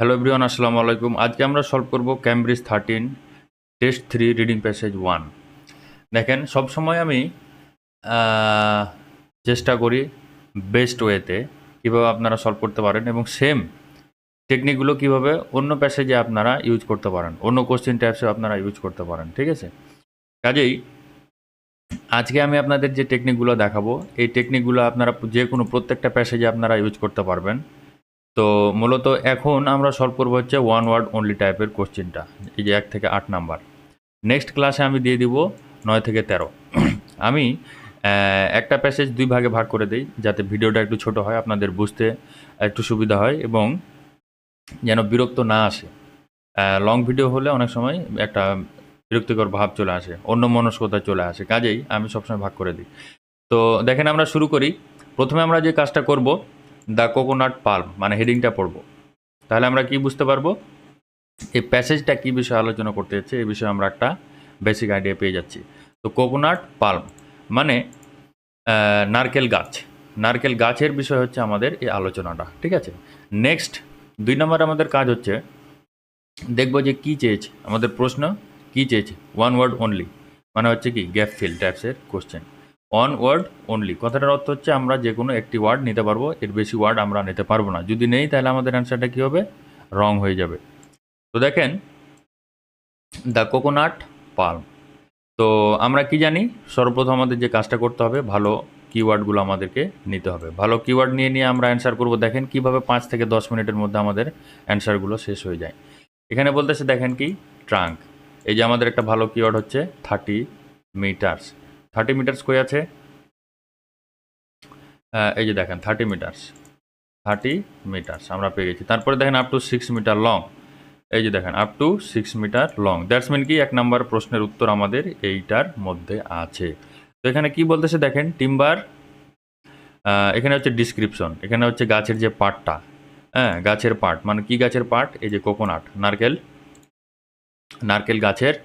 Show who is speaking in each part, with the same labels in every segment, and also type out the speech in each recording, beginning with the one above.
Speaker 1: Hello everyone, আসসালামু আলাইকুম। আজকে আমরা সলভ করব ক্যামব্রিজ 13 টেস্ট 3 রিডিং প্যাসেজ 1। দেখেন, সবসময় আমি আহ, চেষ্টা করি বেস্ট ওয়েতে কীভাবে আপনারা সলভ করতে পারেন এবং সেম টেকনিকগুলো কীভাবে অন্য প্যাসেজে আপনারা ইউজ করতে পারেন, অন্য কোশ্চেন টাইপসে আপনারা ইউজ করতে পারেন। ঠিক আছে, কাজেই আজকে আমি আপনাদের যে টেকনিকগুলো দেখাবো, এই টেকনিকগুলো আপনারা যে কোনো প্রত্যেকটা প্যাসেজে আপনারা ইউজ করতে পারবেন। তো মূলত এখন আমরা সলভ করবো হচ্ছে ওয়ান ওয়ার্ড অনলি টাইপের কোশ্চেনটা, এই যে 1 থেকে 8 নাম্বার। নেক্সট ক্লাসে আমি দিয়ে দিব 9 থেকে 13। আমি একটা প্যাসেজ 2 ভাগে ভাগ করে দিই যাতে ভিডিওটা একটু ছোট হয়, আপনাদের বুঝতে একটু সুবিধা হয় এবং যেন বিরক্ত না আসে। লং ভিডিও হলে অনেক সময় একটা বিরক্তিকর ভাব চলে আসে, অন্য মনস্কতা চলে আসে, কাজেই আমি সবসময় ভাগ করে দিই। তো দেখেন, আমরা শুরু করি। প্রথমে আমরা যে কাজটা করব, দ্য কোকোনাট পাল্ম মানে হেডিংটা পড়ব। তাহলে আমরা কি বুঝতে পারবো এই প্যাসেজটা কী বিষয়ে আলোচনা করতে যাচ্ছে, এই বিষয়ে আমরা একটা বেসিক আইডিয়া পেয়ে যাচ্ছি। তো কোকোনাট পাল্ম মানে নারকেল গাছ। নারকেল গাছের বিষয় হচ্ছে আমাদের এই আলোচনাটা। ঠিক আছে, নেক্সট 2 নম্বর আমাদের কাজ হচ্ছে দেখব যে কী চেয়েছে আমাদের প্রশ্ন, কী চেয়েছে। ওয়ান ওয়ার্ড অনলি মানে হচ্ছে কি গ্যাপ ফিল টাইপসের কোশ্চেন। ওয়ান ওয়ার্ড অনলি কথাটার অর্থ হচ্ছে আমরা যে কোনো একটি ওয়ার্ড নিতে পারবো, এর বেশি ওয়ার্ড আমরা নিতে পারবো না। যদি নেই তাহলে আমাদের অ্যান্সারটা কী হবে, রং হয়ে যাবে। তো দেখেন, দ্য কোকোনাট পাল্ম। তো আমরা কি জানি, সর্বপ্রথম আমাদের যে কাজটা করতে হবে, ভালো কিওয়ার্ডগুলো আমাদেরকে নিতে হবে। ভালো কিওয়ার্ড নিয়ে আমরা অ্যান্সার করব। দেখেন কিভাবে 5 থেকে 10 মিনিটের মধ্যে আমাদের অ্যান্সারগুলো শেষ হয়ে যায়। এখানে বলতেছে দেখেন কি, ট্রাঙ্ক। এই যে আমাদের একটা ভালো কিওয়ার্ড হচ্ছে 30 মিটার্স। 30 মিটার্স কই আছে, এই যে দেখেন 30 মিটার্স। 30 মিটার্স আমরা পেয়ে গেছি। তারপরে দেখেন আপ টু 6 মিটার লং। এই যে দেখেন up to 6 metre long. That's mean কি 1 নম্বর প্রশ্নের উত্তর আমাদের এইটার মধ্যে আছে। তো এখানে কি বলতেছে দেখেন, টিম্বার, এখানে হচ্ছে ডিসক্রিপশন, এখানে হচ্ছে গাছের যে পার্টটা, হ্যাঁ গাছের পার্ট মানে কি গাছের পার্ট, এই যে কোকোনাট নারকেল, নারকেল গাছের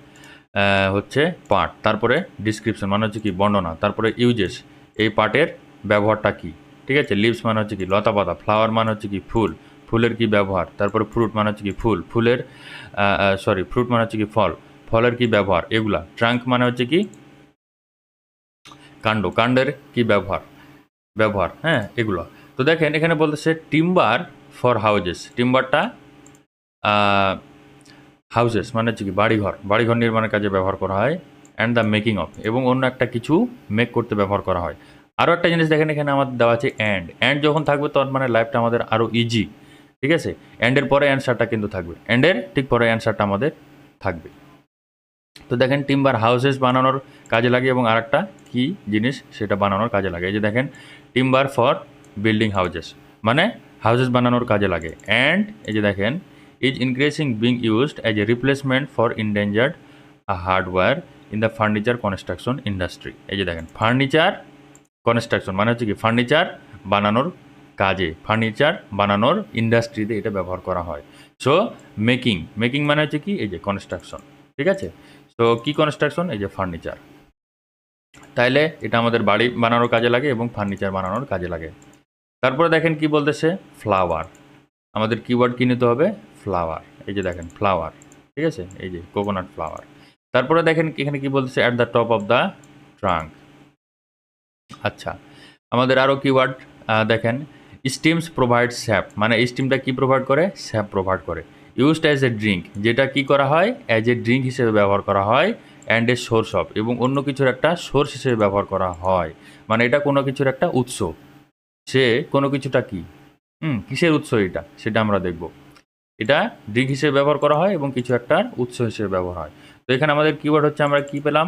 Speaker 1: হচ্ছে পার্ট। তারপরে ডিসক্রিপশন মানে হচ্ছে কি বর্ণনা, তারপরে ইউজেস এই পার্টের ব্যবহারটা কি। ঠিক আছে, লিভস মানে হচ্ছে কি লতা পাতা, ফ্লাওয়ার মানে হচ্ছে কি ফুল, ফুলের কি ব্যবহার, তারপরে ফ্রুট মানে হচ্ছে কি ফুল, ফুলের ফ্রুট মানে হচ্ছে কি ফল, ফলের কি ব্যবহার এগুলা। ট্রাঙ্ক মানে হচ্ছে কি কাণ্ড, কাণ্ডের কি ব্যবহার, ব্যবহার, হ্যাঁ এগুলো। তো দেখেন এখানে বলতেছে টিম্বার ফর হাউজেস, টিম্বারটা হাউসেস মানে হচ্ছে কি বাড়িঘর, বাড়িঘর নির্মাণের কাজে ব্যবহার করা হয়। অ্যান্ড দ্য মেকিং অফ এবং অন্য একটা কিছু মেক করতে ব্যবহার করা হয়। আরও একটা জিনিস দেখেন, এখানে আমাদের দেওয়া আছে অ্যান্ড। অ্যান্ড যখন থাকবে তখন মানে লাইফটা আমাদের আরও ইজি। ঠিক আছে, অ্যান্ডের পরে অ্যান্সারটা কিন্তু থাকবে, অ্যান্ডের ঠিক পরে অ্যান্সারটা আমাদের থাকবে। তো দেখেন টিম্বার হাউসেস বানানোর কাজে লাগে এবং আরেকটা কি জিনিস সেটা বানানোর কাজে লাগে। এই যে দেখেন টিম্বার ফর বিল্ডিং হাউসেস মানে হাউসেস বানানোর কাজে লাগে। অ্যান্ড এই যে দেখেন is increasing being used as a replacement for endangered hardware in the furniture construction industry. এই যে দেখেন ফার্নিচার কনস্ট্রাকশন মানে হচ্ছে কি ফার্নিচার বানানোর কাজে, ফার্নিচার বানানোর ইন্ডাস্ট্রিতে এটা ব্যবহার করা হয়। সো মেকিং, মেকিং মানে হচ্ছে কি এই যে কনস্ট্রাকশন। ঠিক আছে, তো কি কনস্ট্রাকশন, এই যে ফার্নিচার। তাইলে এটা আমাদের বাড়ি বানানোর কাজে লাগে এবং ফার্নিচার বানানোর কাজে লাগে। তারপরে দেখেন কি বলতেছে ফ্লাওয়ার, আমাদের কিওয়ার্ড কি নিতে হবে, ফ্লাওয়ার। এই যে দেখেন ফ্লাওয়ার, ঠিক আছে, এই যে কোকোনাট ফ্লাওয়ার। তারপরে দেখেন এখানে কি বলতেছে at the top of the trunk. আচ্ছা, আমাদের আরও কিওয়ার্ড দেখেন স্টিমস প্রোভাইড স্যাপ মানে স্টিমটা কি প্রোভাইড করে, স্যাপ প্রোভাইড করে। ইউজড অ্যাজ এ ড্রিঙ্ক যেটা কি করা হয়, অ্যাজ এ ড্রিঙ্ক হিসেবে ব্যবহার করা হয়। অ্যান্ড এ সোর্স অফ এবং অন্য কিছুর একটা সোর্স হিসেবে ব্যবহার করা হয়। মানে এটা কোনো কিছুর একটা উৎস, সে কোনো কিছুটা কি কিসের উৎস এটা সেটা আমরা দেখব। এটা ড্রিঙ্ক হিসেবে ব্যবহার করা হয় এবং কিছু একটার উৎস হিসেবে ব্যবহার হয়। তো এখানে আমাদের কিওয়ার্ড হচ্ছে আমরা কি পেলাম,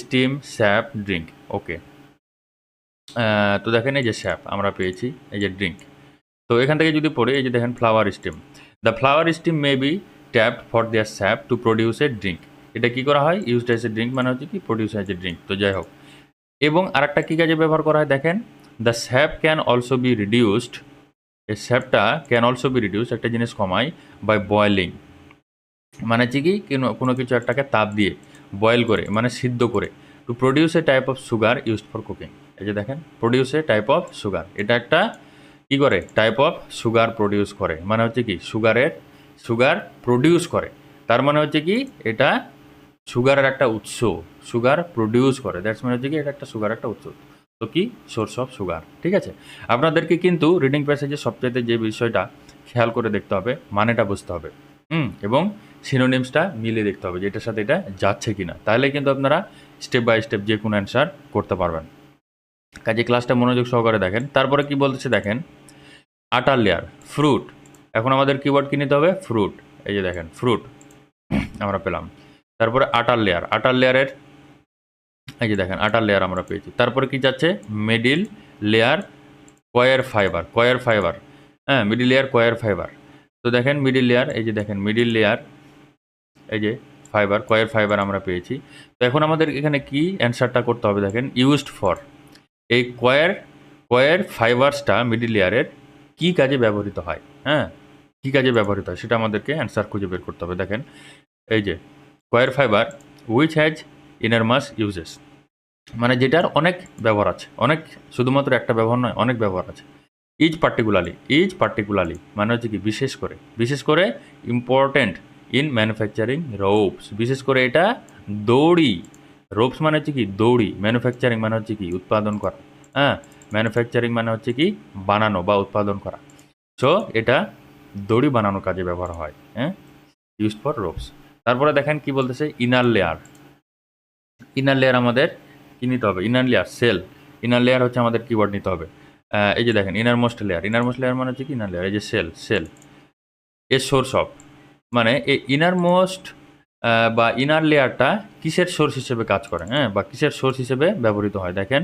Speaker 1: স্টিম, স্যাপ, ড্রিঙ্ক। ওকে, তো দেখেন এই যে স্যাপ আমরা পেয়েছি, এই যে ড্রিঙ্ক। তো এখান থেকে যদি পড়ি, এই যে দেখেন flower steam, the flower steam may be tapped for their sap to produce a drink. এটা কি করা হয়, ইউজড এজ এ ড্রিঙ্ক মানে হচ্ছে কি প্রডিউস এজ এ ড্রিঙ্ক। তো যাই হোক, এবং আরেকটা কী কাজে ব্যবহার করা হয় দেখেন, the sap can also be reduced, এই স্যাপটা ক্যান অলসো বি রিডিউসড একটা জিনিস কমায় বাই বয়েলিং মানে হচ্ছে কি কোনো কিছু একটাকে তাপ দিয়ে বয়েল করে মানে সিদ্ধ করে, to produce A type of sugar used for cooking. এই যে দেখেন produce A type of sugar, এটা একটা কি করে, টাইপ অফ সুগার প্রডিউস করে, মানে হচ্ছে কি সুগার প্রডিউস করে, তার মানে হচ্ছে কি এটা সুগারের একটা উৎস, সুগার প্রডিউস করে, দ্যাটস মানে হচ্ছে কি এটা একটা সুগার একটা উৎস। তো কি, সোর্স অফ সুগার। ঠিক আছে, আপনাদেরকে কিন্তু রিডিং প্যাসেজে সবচেয়ে যে বিষয়টা খেয়াল করে দেখতে হবে, মানেটা বুঝতে হবে, এবং সিনোনিমসটা মিলিয়ে দেখতে হবে যে এটার সাথে এটা যাচ্ছে কিনা, তাহলে কিন্তু আপনারা স্টেপ বাই স্টেপ যে কোনো অ্যান্সার করতে পারবেন। কাজে ক্লাসটা মনোযোগ সহকারে দেখেন। তারপরে কি বলতেছে দেখেন, আটার লেয়ার, ফ্রুট। এখন আমাদের কিওয়ার্ড কি নিতে হবে, ফ্রুট। এই যে দেখেন ফ্রুট আমরা পেলাম। তারপরে আটার লেয়ার, আটার লেয়ারের এই যে দেখেন আটার লেয়ার আমরা পেয়েছি। তারপরে কি যাচ্ছে, middle layer choir fibre, choir fibre, হ্যাঁ মিডিল লেয়ার কয়ার ফাইবার। তো দেখেন মিডিল লেয়ার, এই যে দেখেন মিডিল লেয়ার, এই যে ফাইবার, কয়ার ফাইবার আমরা পেয়েছি। তো এখন আমাদের এখানে কি অ্যান্সারটা করতে হবে, দেখেন ইউজড ফর, এই কয়ার ফাইবারসটা মিডিল লেয়ারের কী কাজে ব্যবহৃত হয়, হ্যাঁ কী কাজে ব্যবহৃত হয় সেটা আমাদেরকে অ্যান্সার খুঁজে বের করতে হবে। দেখেন এই যে coir fibre which has enormous uses, মানে যেটার অনেক ব্যবহার আছে, অনেক, শুধুমাত্র একটা ব্যবহার নয়, অনেক ব্যবহার আছে। ইজ পার্টিকুলারলি মানে হচ্ছে কি বিশেষ করে ইম্পর্টেন্ট ইন ম্যানুফ্যাকচারিং রোপস, বিশেষ করে এটা দড়ি, রোপস মানে হচ্ছে কি দড়ি, ম্যানুফ্যাকচারিং মানে হচ্ছে কি উৎপাদন করা, হ্যাঁ ম্যানুফ্যাকচারিং মানে হচ্ছে কি বানানো বা উৎপাদন করা। সো এটা দড়ি বানানোর কাজে ব্যবহার হয়, হ্যাঁ ইউজড ফর রোপস। তারপরে দেখেন কি বলতেছে, ইনার লেয়ার, ইনার লেয়ার আমাদের কি নিতে হবে, inner layer cell, inner layer হচ্ছে আমাদের কিওয়ার্ড নিতে হবে। এই যে দেখেন ইনারমোস্ট লেয়ার মানে হচ্ছে কি ইনার লেয়ার, এই যে সেল এর সোর্স অফ, মানে এই ইনারমোস্ট বা ইনার লেয়ারটা কিসের সোর্স হিসেবে কাজ করে, হ্যাঁ বা কিসের সোর্স হিসেবে ব্যবহৃত হয়। দেখেন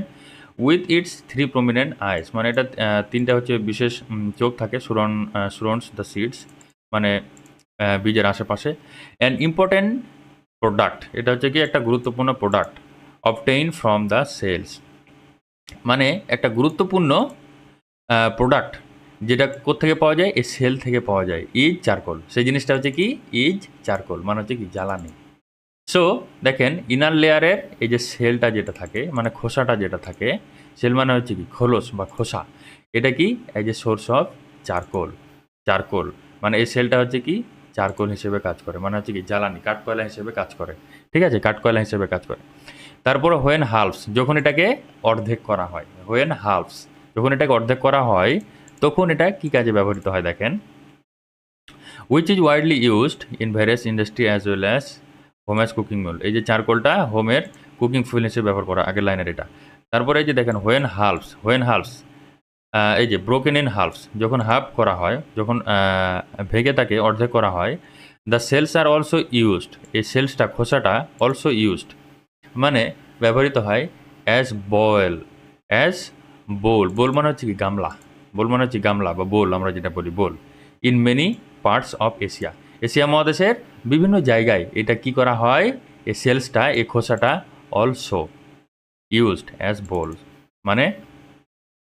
Speaker 1: উইথ ইটস 3 প্রমিনেন্ট আইস, মানে এটা তিনটা হচ্ছে বিশেষ চোখ থাকে, সুরন্স দ্য সিডস, মানে বীজের আশেপাশে। অ্যান্ড ইম্পর্টেন্ট প্রোডাক্ট, এটা হচ্ছে কি একটা গুরুত্বপূর্ণ product, obtain from the cells, মানে একটা গুরুত্বপূর্ণ প্রোডাক্ট যেটা কোত্থেকে পাওয়া যায়, এই সেল থেকে পাওয়া যায়, ইজ চারকোল, সেই জিনিসটা হচ্ছে কি ইজ চারকোল, মানে হচ্ছে কি জ্বালানি। সো দেখেন ইনার লেয়ারের এই যে সেলটা যেটা থাকে, মানে খোসাটা যেটা থাকে, সেল মানে হচ্ছে কি খোলস বা খোসা, এটা কি এই যে সোর্স অফ চারকোল, মানে এই সেলটা হচ্ছে কি চারকোল হিসেবে কাজ করে, মানে হচ্ছে কি জ্বালানি, কাঠকয়লা হিসেবে কাজ করে। ঠিক আছে, কাঠকয়লা হিসেবে কাজ করে। তারপরে হোয়েন হালফস, যখন এটাকে অর্ধেক করা হয়, হোয়েন হালফস যখন এটাকে অর্ধেক করা হয়, তখন এটা কি কাজে ব্যবহৃত হয়, দেখেন which is widely used in various industry as well as home as cooking fuel, এই যে চারকোলটা হোমের কুকিং ফুয়েল হিসেবে ব্যবহার করা, আগের লাইনের এটা। তারপরে এই যে দেখেন হোয়েন হালফস, এই যে ব্রোকেন ইন হালফস, যখন হাফ করা হয়, যখন ভেঙে তাকে অর্ধেক করা হয়, দ্য সেলস আর অলসো ইউজড, এই সেলসটা খোসাটা অলসো ইউজড, মানে ব্যবহৃত হয় অ্যাজ অ্যাজ বোল মানে হচ্ছে কি গামলা, বোল মানে হচ্ছে গামলা বা বোল আমরা যেটা বলি বোল, in many parts of Asia মহাদেশের বিভিন্ন জায়গায় এটা কি করা হয়, এই সেলসটা, এই খোসাটা অলসো ইউজড অ্যাজ বোল, মানে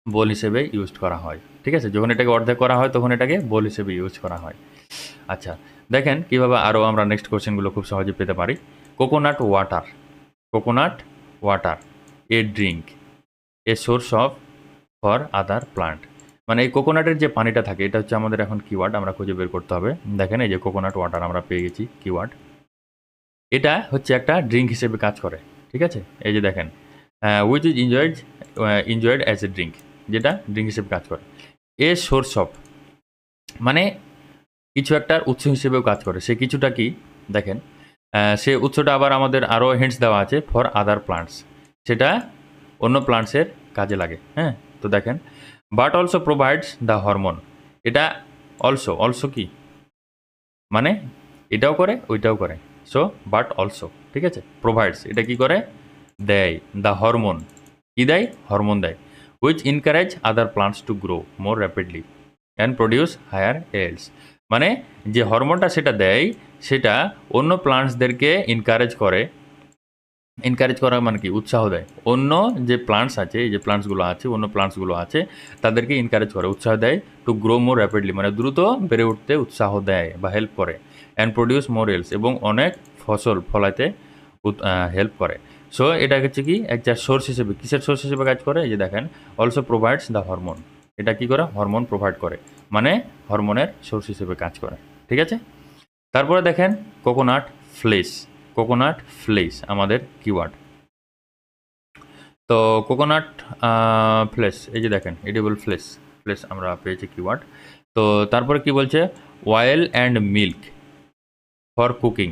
Speaker 1: বোল হিসেবে ইউজ করা হয়। ঠিক আছে, যখন এটাকে অর্ধেক করা হয় তখন এটাকে বোল হিসেবে ইউজ করা হয়। আচ্ছা দেখেন কীভাবে আরও আমরা নেক্সট কোশ্চেনগুলো খুব সহজে পেতে পারি। Coconut water a drink a source of for other plant, মানে এই কোকোনাটের যে পানিটা থাকে এটা হচ্ছে আমাদের এখন কিওয়ার্ড আমরা খুঁজে বের করতে হবে। দেখেন এই যে কোকোনাট ওয়াটার আমরা পেয়ে গেছি কিওয়ার্ড, এটা হচ্ছে একটা ড্রিঙ্ক হিসেবে কাজ করে। ঠিক আছে, এই যে দেখেন which is enjoyed as a drink, যেটা ড্রিঙ্ক হিসেবে কাজ করে। এ সোর্স অফ, মানে কিছু একটার উৎস হিসেবেও কাজ করে, সে কিছুটা কি দেখেন, সে উৎসটা আবার আমাদের আরও হিন্টস দেওয়া আছে, ফর আদার প্লান্টস, সেটা অন্য প্লান্টসের কাজে লাগে। হ্যাঁ, তো দেখেন but also provides the hormone, এটা অলসো কি মানে এটাও করে ওইটাও করে, সো বাট অলসো, ঠিক আছে, প্রোভাইডস এটা কি করে দেয়, দ্য হরমোন কি দেয়, হরমোন দেয়, which encourage other plants to grow more rapidly and produce higher yields, মানে যে হরমোনটা সেটা দেয় সেটা অন্য প্লান্টসদেরকে ইনকারেজ করা মানে কি উৎসাহ দেয়, অন্য যে প্লান্টস আছে, এই যে অন্য প্লান্টসগুলো আছে তাদেরকে ইনকারেজ করে, উৎসাহ দেয়, টু গ্রো মোর র্যাপিডলি মানে দ্রুত বেড়ে উঠতে উৎসাহ দেয় বা হেল্প করে, অ্যান্ড প্রডিউস মোর এলস এবং অনেক ফসল ফলাতে হেল্প করে। সো এটা হচ্ছে কি একটা সোর্স হিসেবে, কিসের সোর্স হিসেবে কাজ করে, এই যে দেখেন অলসো প্রোভাইডস দ্য হরমোন, এটা কি করে, হরমোন প্রোভাইড করে, মানে হরমোনের সোর্স হিসেবে কাজ করে। ঠিক আছে, তারপরে দেখেন কোকোনাট ফ্লেশ। কোকোনাট ফ্লেশ আমাদের কিওয়ার্ড। তো কোকোনাট ফ্লেশ, এই যে দেখেন এডিবল ফ্লেশ, ফ্লেশ আমরা পেয়েছি কিওয়ার্ড। তো তারপরে কি বলছে, oil and milk for cooking.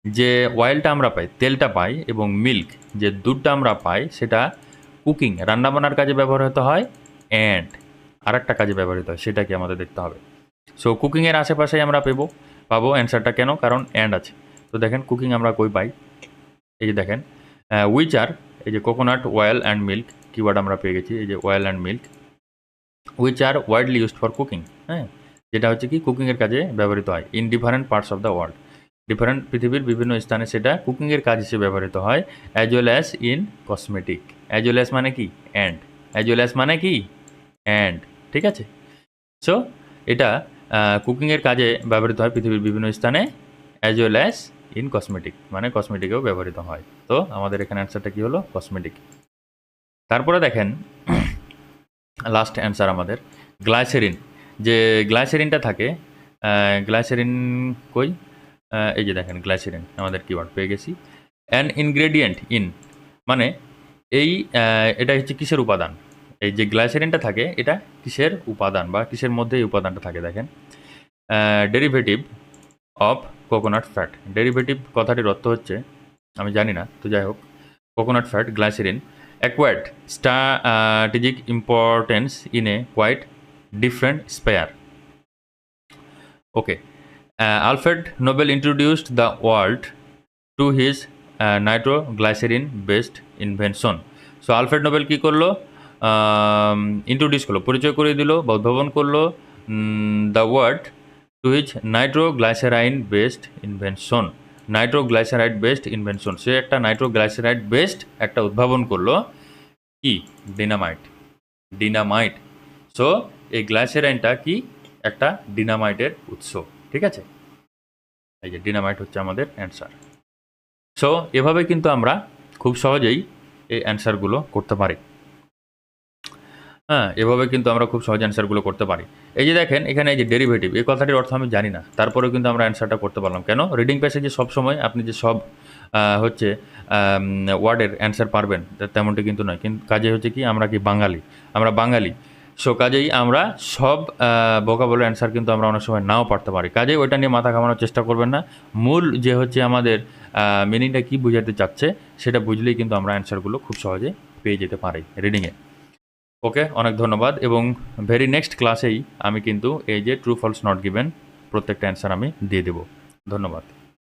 Speaker 1: যে অয়েলটা আমরা পাই, তেলটা পাই, এবং মিল্ক যে দুধটা আমরা পাই, সেটা কুকিং রান্নাবান্নার কাজে ব্যবহৃত হয়, অ্যান্ড আর একটা কাজে ব্যবহৃত হয়, সেটা কি আমাদের দেখতে হবে। সো কুকিংয়ের আশেপাশেই আমরা পাবো অ্যান্সারটা, কেন, কারণ অ্যান্ড আছে। তো দেখেন কুকিং আমরা কই পাই, এই যে দেখেন উইচ আর, এই যে coconut, oil and milk keyword আমরা পেয়ে গেছি, এই যে oil and milk, which are widely used for cooking. হ্যাঁ, যেটা হচ্ছে কি কুকিংয়ের কাজে ব্যবহৃত হয় in different parts of the world, different পৃথিবীর বিভিন্ন স্থানে সেটা কুকিংয়ের কাজ হিসেবে ব্যবহৃত হয়, as well as in cosmetic. As well as মানে কি, অ্যান্ড, অ্যাজ ওয়েল অ্যাজ মানে কি, অ্যান্ড। ঠিক আছে, সো এটা কুকিংয়ের কাজে ব্যবহৃত হয় পৃথিবীর বিভিন্ন স্থানে, as well as in cosmetic, মানে কসমেটিকেও ব্যবহৃত হয়। তো আমাদের এখানে অ্যান্সারটা কি হলো, কসমেটিক। তারপরে দেখেন লাস্ট অ্যান্সার আমাদের গ্লাইসেরিন। যে গ্লাইসেরিনটা থাকে, গ্লাইসেরিন কই, এই যে দেখেন গ্লাইসেরিন আমাদের কিওয়ার্ড পেয়ে গেছি। অ্যান ইনগ্রেডিয়েন্ট ইন, মানে এই এটা হচ্ছে কিসের উপাদান, এই যে গ্লাইসেরিনটা থাকে এটা কিসের উপাদান বা কিসের মধ্যে এই উপাদানটা থাকে, দেখেন derivative of coconut fat. Derivative কথাটির অর্থ হচ্ছে আমি জানি না, তো যাই হোক, coconut fat glycerine acquired strategic importance in a quite different sphere. Okay. Alfred Nobel introduced the world to his nitroglycerin based invention. So Alfred Nobel কি করলো, ইন্ট্রোডিউস করলো, পরিচয় করে দিল বা উদ্ভাবন করলো the world to his nitroglycerine based invention. Nitroglyceride based invention, সে একটা নাইট্রোগ্লাইসেরাইড বেসড একটা উদ্ভাবন করলো, কি, ডিনামাইট। ডিনামাইট, সো এই গ্লাইসেরাইনটা কি, একটা ডিনামাইটের উৎস। ঠিক আছে, এই যে ডিনামাইট হচ্ছে আমাদের অ্যান্সার। সো এভাবে কিন্তু আমরা খুব সহজেই এই অ্যান্সারগুলো করতে পারি। হ্যাঁ, এভাবে কিন্তু আমরা খুব সহজ অ্যান্সারগুলো করতে পারি। এই যে দেখেন এখানে এই যে ডেরিভেটিভ, এই কথাটির অর্থ আমি জানি না, তারপরেও কিন্তু আমরা অ্যান্সারটা করতে পারলাম। কেন, রিডিং প্যাসেজে সবসময় আপনি যে সব হচ্ছে ওয়ার্ডের অ্যান্সার পারবেন তেমনটি কিন্তু নয়, কিন্তু কাজে হচ্ছে কি, আমরা কি বাঙালি, আমরা বাঙালি, সো কাজেই আমরা সব ভোকাবুলারি অ্যান্সার কিন্তু আমরা অনেক সময় নাও পারতে পারি। কাজেই ওইটা নিয়ে মাথা ঘামানোর চেষ্টা করবেন না, মূল যে হচ্ছে আমাদের মিনিংটা কী বোঝাতে চাচ্ছে সেটা বুঝলেই কিন্তু আমরা অ্যান্সারগুলো খুব সহজে পেয়ে যেতে পারি রিডিংয়ে। ওকে, অনেক ধন্যবাদ, এবং ভেরি নেক্সট ক্লাসেই আমি কিন্তু এই যে ট্রু ফলস নট গিভেন প্রত্যেকটা অ্যান্সার আমি দিয়ে দেব। ধন্যবাদ।